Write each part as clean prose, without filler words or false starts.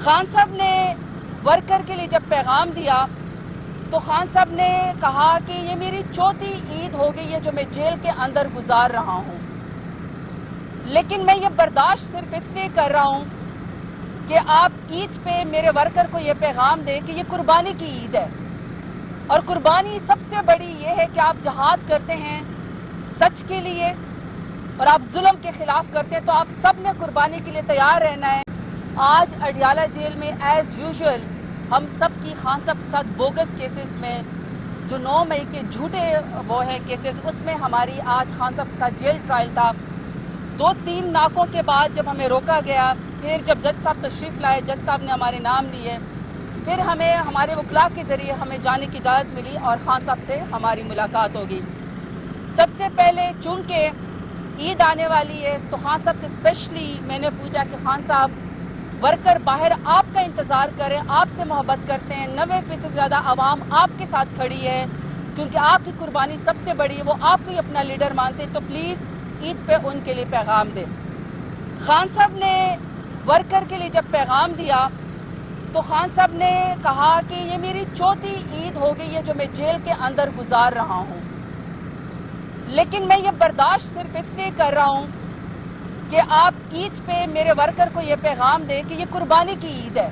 खान साहब ने वर्कर के लिए जब पैगाम दिया तो खान साहब ने कहा कि ये मेरी चौथी ईद हो गई है जो मैं जेल के अंदर गुजार रहा हूं, लेकिन मैं ये बर्दाश्त सिर्फ इसलिए कर रहा हूं कि आप ईद पे मेरे वर्कर को ये पैगाम दें कि ये कुर्बानी की ईद है और कुर्बानी सबसे बड़ी ये है कि आप जहाद करते हैं सच के लिए और आप जुल्म के खिलाफ करते हैं, तो आप सब ने कुर्बानी के लिए तैयार रहना है। आज अडियाला जेल में एज यूजुअल हम सब की खान साहब के साथ बोगस केसेस में जो 9 मई के झूठे वो हैं केसेस, उसमें हमारी आज खान साहब के साथ जेल ट्रायल था। 2-3 नाकों के बाद जब हमें रोका गया, फिर जब जज साहब तशरीफ लाए, जज साहब ने हमारे नाम लिए, फिर हमें हमारे वकला के जरिए हमें जाने की इजाज़त मिली और खान साहब से हमारी मुलाकात होगी। सबसे पहले चूंकि ईद आने वाली है तो खान साहब से स्पेशली मैंने पूछा कि खान साहब वर्कर बाहर आपका इंतजार करें, आपसे मोहब्बत करते हैं, 90% से ज़्यादा आवाम आपके साथ खड़ी है क्योंकि आपकी कुर्बानी सबसे बड़ी है, वो आपको ही अपना लीडर मानते हैं, तो प्लीज़ ईद पे उनके लिए पैगाम दें। खान साहब ने वर्कर के लिए जब पैगाम दिया तो खान साहब ने कहा कि ये मेरी चौथी ईद हो गई है जो मैं जेल के अंदर गुजार रहा हूं, लेकिन मैं ये बर्दाश्त सिर्फ इसलिए कर रहा हूं कि आप ईद पे मेरे वर्कर को ये पैगाम दें कि ये कुर्बानी की ईद है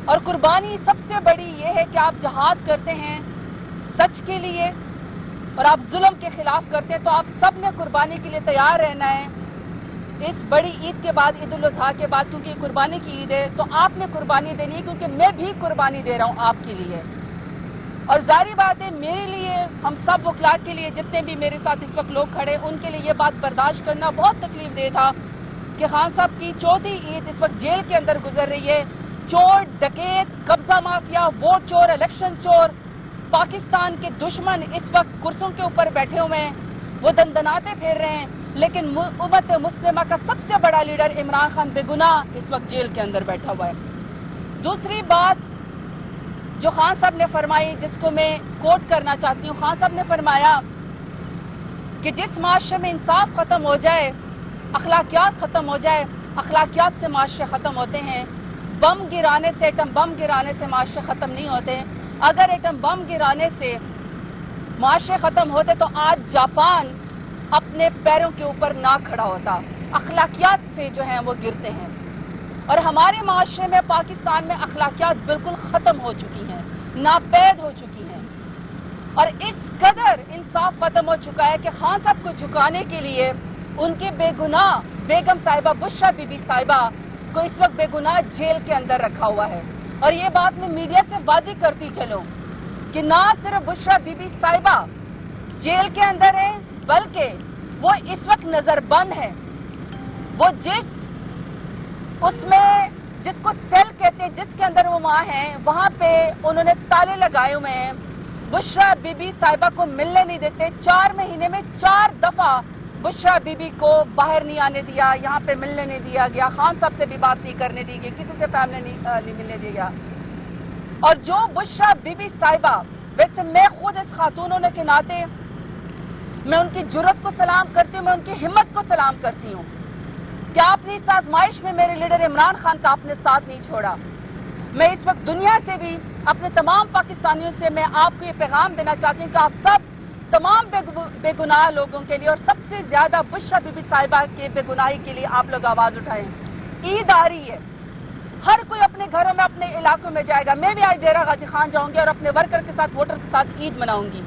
और कुर्बानी सबसे बड़ी ये है कि आप जहाद करते हैं सच के लिए और आप जुल्म के खिलाफ करते हैं, तो आप सब ने कुर्बानी के लिए तैयार रहना है। इस बड़ी ईद के बाद, ईद उल अज़हा के बाद, क्योंकि कुर्बानी की ईद है तो आपने कुर्बानी देनी है, क्योंकि मैं भी कुर्बानी दे रहा हूं आपके लिए। और जारी बात है मेरे लिए, हम सब वकला के लिए, जितने भी मेरे साथ इस वक्त लोग खड़े, उनके लिए ये बात बर्दाश्त करना बहुत तकलीफ दे था कि खान साहब की चौथी ईद इस वक्त जेल के अंदर गुजर रही है। चोर, डकैत, कब्जा माफिया, वोट चोर, इलेक्शन चोर, पाकिस्तान के दुश्मन इस वक्त कुर्सियों के ऊपर बैठे हुए हैं, वो दंदनाते फिर रहे हैं, लेकिन उम्मत मुस्लिमा का सबसे बड़ा लीडर इमरान खान बेगुनाह इस वक्त जेल के अंदर बैठा हुआ है। दूसरी बात जो खान साहब ने फरमाई, जिसको मैं कोट करना चाहती हूँ, खान साहब ने फरमाया कि जिस माशरे में इंसाफ खत्म हो जाए, अखलाकियात खत्म हो जाए, अखलाकियात से माशरे खत्म होते हैं। बम गिराने से, एटम बम गिराने से माशरे खत्म नहीं होते। अगर एटम बम गिराने से माशरे खत्म होते तो आज जापान अपने पैरों के ऊपर ना खड़ा होता। अखलाकियात से जो हैं वो गिरते हैं और हमारे माशरे में, पाकिस्तान में अखलाकियात बिल्कुल खत्म हो चुकी हैं, नापैद हो चुकी हैं और इस कदर इंसाफ खत्म हो चुका है कि खान साहब को झुकाने के लिए उनके बेगुनाह बेगम साहिबा, बुशरा बीबी साहिबा को इस वक्त बेगुनाह जेल के अंदर रखा हुआ है। और ये बात मैं मीडिया से वादी करती चलूं कि ना सिर्फ बुशरा बीबी साहिबा जेल के अंदर है, बल्कि वो इस वक्त नजरबंद है। वो उसमें जिसको सेल कहते हैं, जिसके अंदर वो माँ है, वहां पे उन्होंने ताले लगाए हुए हैं। बुशरा बीबी साहिबा को मिलने नहीं देते। 4 महीने में 4 दफा बुशरा बीबी को बाहर नहीं आने दिया, यहाँ पे मिलने नहीं दिया गया, खान साहब से भी बात नहीं करने दी गई, किसी से फैमिली नहीं मिलने दिया गया। और जो बुशरा बीबी साहिबा, वैसे मैं खुद इस खातून होने के नाते मैं उनकी जुर्रत को सलाम करती हूँ, मैं उनकी हिम्मत को सलाम करती हूँ कि आपने इस आजमाइश में मेरे लीडर इमरान खान का आपने साथ नहीं छोड़ा। मैं इस वक्त दुनिया से भी, अपने तमाम पाकिस्तानियों से मैं आपको ये पैगाम देना चाहती हूँ कि आप सब तमाम बेगुनाह लोगों के लिए और सबसे ज्यादा बुशरा बीबी साहिबा के बेगुनाही के लिए आप लोग आवाज उठाएं। ईद आ रही है, हर कोई अपने घरों में, अपने इलाकों में जाएगा। मैं भी आज डेरा गाजी खान जाऊंगी और अपने वर्कर के साथ, वोटर के साथ ईद मनाऊंगी,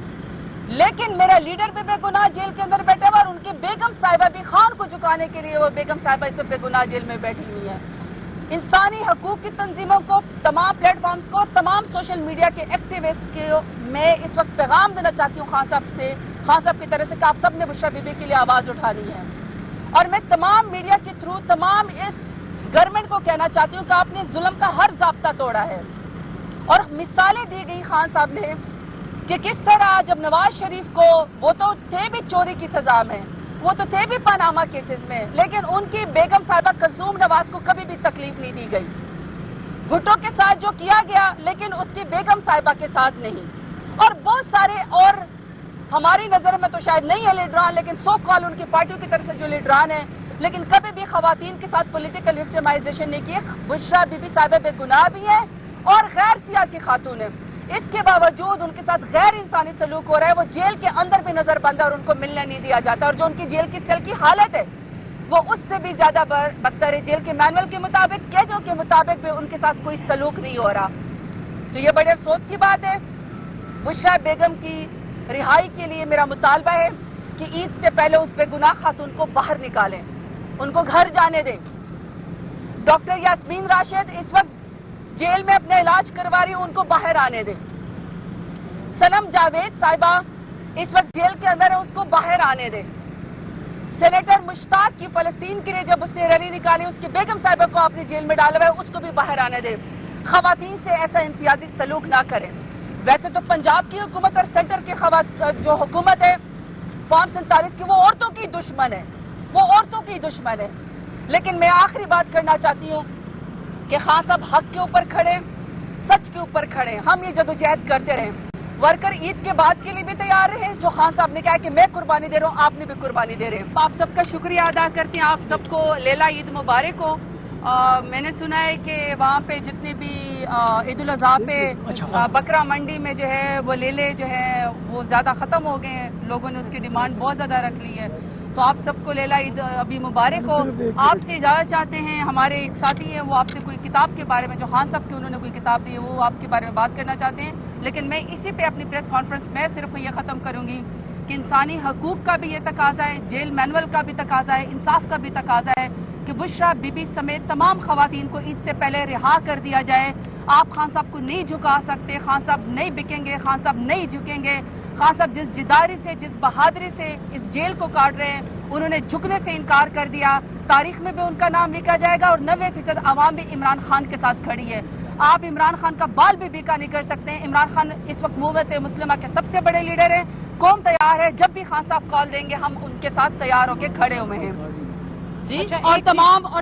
लेकिन मेरा लीडर भी बेगुनाह जेल के अंदर बैठा हुआ और उनकी बेगम साहिबा भी, खान को झुकाने के लिए वो बेगम साहिबा इस बेगुनाह जेल में बैठी हुई है। इंसानी हकूक की तंजीमों को, तमाम प्लेटफॉर्म्स को और तमाम सोशल मीडिया के एक्टिविस्ट को मैं इस वक्त पैगाम देना चाहती हूँ खान साहब की तरफ से कि आप सब ने बुशरा बीबी के लिए आवाज उठानी है। और मैं तमाम मीडिया के थ्रू तमाम इस गवर्नमेंट को कहना चाहती हूँ कि आपने जुल्म का हर ज़ाब्ता तोड़ा है और मिसालें दी गई खान साहब ने कि किस तरह जब नवाज शरीफ को, वो तो थे भी चोरी की सजा में, वो तो थे भी पनामा केसेस में, लेकिन उनकी बेगम साहिबा कलसूम नवाज को कभी भी तकलीफ नहीं दी गई। भुट्टो के साथ जो किया गया, लेकिन उसकी बेगम साहिबा के साथ नहीं। और बहुत सारे और हमारी नजर में तो शायद नहीं है लीडरान, लेकिन सो कॉल उनकी पार्टियों की तरफ से जो लीडरान है, لیکن کبھی بھی خواتین کے ساتھ پولیٹیکل وکٹمائزیشن نہیں کی. بشرا بی بی صاحبہ بے گناہ بھی ہے اور غیر سیاسی خاتون ہے. اس کے باوجود ان کے ساتھ غیر انسانی سلوک ہو رہا ہے. وہ جیل کے اندر بھی نظر بند ہے اور ان کو ملنے نہیں دیا جاتا, اور جو ان کی جیل کی سیل کی حالت ہے وہ اس سے بھی زیادہ بدتر ہے. جیل کے مینول کے مطابق, کیدوں کے مطابق بھی ان کے ساتھ کوئی سلوک نہیں ہو رہا. تو یہ بڑے افسوس کی بات ہے. بشرا بیگم کی رہائی کے لیے میرا مطالبہ ہے کہ عید سے پہلے اس بے گناہ خاتون کو باہر نکالیں, ان کو گھر جانے دیں. ڈاکٹر یاسمین راشد اس وقت جیل میں اپنا علاج کروا رہی, ان کو باہر آنے دیں. سنم جاوید صاحبہ اس وقت جیل کے اندر ہے, اس کو باہر آنے دیں. سینیٹر مشتاق کی فلسطین کے لیے جب اس نے ریلی نکالی, اس کی بیگم صاحبہ کو آپ نے جیل میں ڈالا ہوا ہے, اس کو بھی باہر آنے دیں. خواتین سے ایسا امتیازی سلوک نہ کریں. ویسے تو پنجاب کی حکومت اور سینٹر کی جو حکومت ہے فارم 47 کی, وہ عورتوں کی دشمن ہے, وہ عورتوں کی دشمن ہے. لیکن میں آخری بات کرنا چاہتی ہوں کہ خان صاحب حق کے اوپر کھڑے, سچ کے اوپر کھڑے. ہم یہ جدوجہد کرتے رہیں. ورکر عید کے بعد کے لیے بھی تیار رہے. جو خان صاحب نے کہا کہ میں قربانی دے رہا ہوں, آپ نے بھی قربانی دے رہے ہیں. آپ سب کا شکریہ ادا کرتے ہیں. آپ سب کو لیلا عید مبارک ہو. میں نے سنا ہے کہ وہاں پہ جتنے بھی عید الاضحیٰ پہ بکرا منڈی میں جو ہے وہ لیلے جو ہے وہ زیادہ ختم ہو گئے ہیں. لوگوں نے اس کی ڈیمانڈ بہت زیادہ رکھ لی ہے. تو آپ سب کو لیلا عید ابھی مبارک ہو. آپ سے اجازت چاہتے ہیں. ہمارے ایک ساتھی ہیں, وہ آپ سے کوئی کتاب کے بارے میں, جو خان صاحب کی انہوں نے کوئی کتاب دی ہے, وہ آپ کے بارے میں بات کرنا چاہتے ہیں. لیکن میں اسی پہ اپنی پریس کانفرنس میں صرف یہ ختم کروں گی کہ انسانی حقوق کا بھی یہ تقاضا ہے, جیل مینول کا بھی تقاضا ہے, انصاف کا بھی تقاضا ہے کہ بشرا بی بی سمیت تمام خواتین کو عید سے پہلے رہا کر دیا جائے. آپ خان صاحب کو نہیں جھکا سکتے. خان صاحب نہیں بکیں گے, خان صاحب نہیں جھکیں گے. خان صاحب جس جداری سے, جس بہادری سے اس جیل کو کاٹ رہے ہیں, انہوں نے جھکنے سے انکار کر دیا. تاریخ میں بھی ان کا نام لکھا جائے گا, اور 90% عوام بھی عمران خان کے ساتھ کھڑی ہے. آپ عمران خان کا بال بھی بیکا نہیں کر سکتے ہیں. عمران خان اس وقت امت مسلمہ کے سب سے بڑے لیڈر ہیں. قوم تیار ہے, جب بھی خان صاحب کال دیں گے ہم ان کے ساتھ تیار ہو کے کھڑے ہوئے ہیں. جی, اور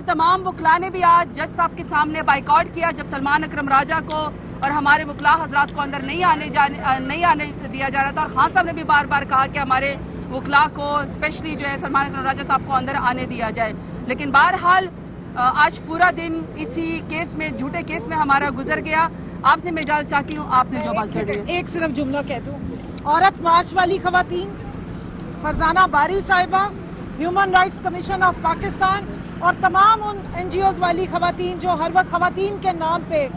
تمام وکلا نے بھی آج جج صاحب کے سامنے بائیکاٹ کیا جب سلمان اکرم راجہ کو اور ہمارے وکلا حضرات کو اندر نہیں آنے دیا جا رہا تھا. اور خان صاحب نے بھی بار بار کہا کہ ہمارے وکلا کو اسپیشلی جو ہے سلمان اکرم راجہ صاحب کو اندر آنے دیا جائے. لیکن بہرحال آج پورا دن اسی کیس میں, جھوٹے کیس میں ہمارا گزر گیا. آپ سے میں اجازت چاہتی ہوں, آپ نے جو بات کر دی. ایک صرف جملہ کہہ دوں. عورت مارچ والی خواتین, فرزانہ باری صاحبہ, human rights commission of Pakistan اور تمام ان NGOs والی خواتین جو ہر وقت خواتین کے نام پہ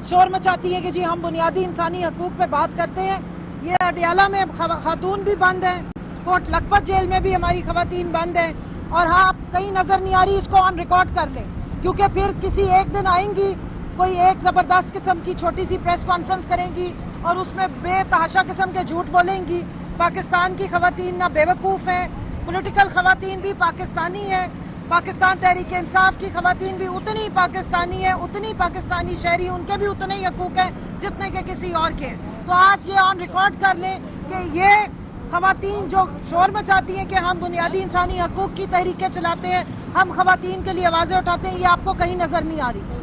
شور مچاتی ہے کہ جی ہم بنیادی انسانی حقوق پہ بات کرتے ہیں. یہ اڈیالہ میں خاتون بھی بند ہیں, کوٹ لکھپت جیل میں بھی ہماری خواتین بند ہیں. اور ہاں, آپ کہیں نظر نہیں آ رہی, اس کو آن ریکارڈ کر لیں, کیونکہ پھر کسی ایک دن آئیں گی, کوئی ایک زبردست قسم کی چھوٹی سی پریس کانفرنس کریں گی اور اس میں بے تحاشا قسم کے جھوٹ بولیں گی. پاکستان کی خواتین نہ بیوقوف ہیں, پولیٹیکل خواتین بھی پاکستانی ہیں, پاکستان تحریک انصاف کی خواتین بھی اتنی پاکستانی ہیں, اتنی پاکستانی شہری, ان کے بھی اتنے ہی حقوق ہیں جتنے کہ کسی اور کے. تو آج یہ آن ریکارڈ کر لیں کہ یہ خواتین جو شور مچاتی ہیں کہ ہم بنیادی انسانی حقوق کی تحریکیں چلاتے ہیں, ہم خواتین کے لیے آوازیں اٹھاتے ہیں, یہ آپ کو کہیں نظر نہیں آ رہی.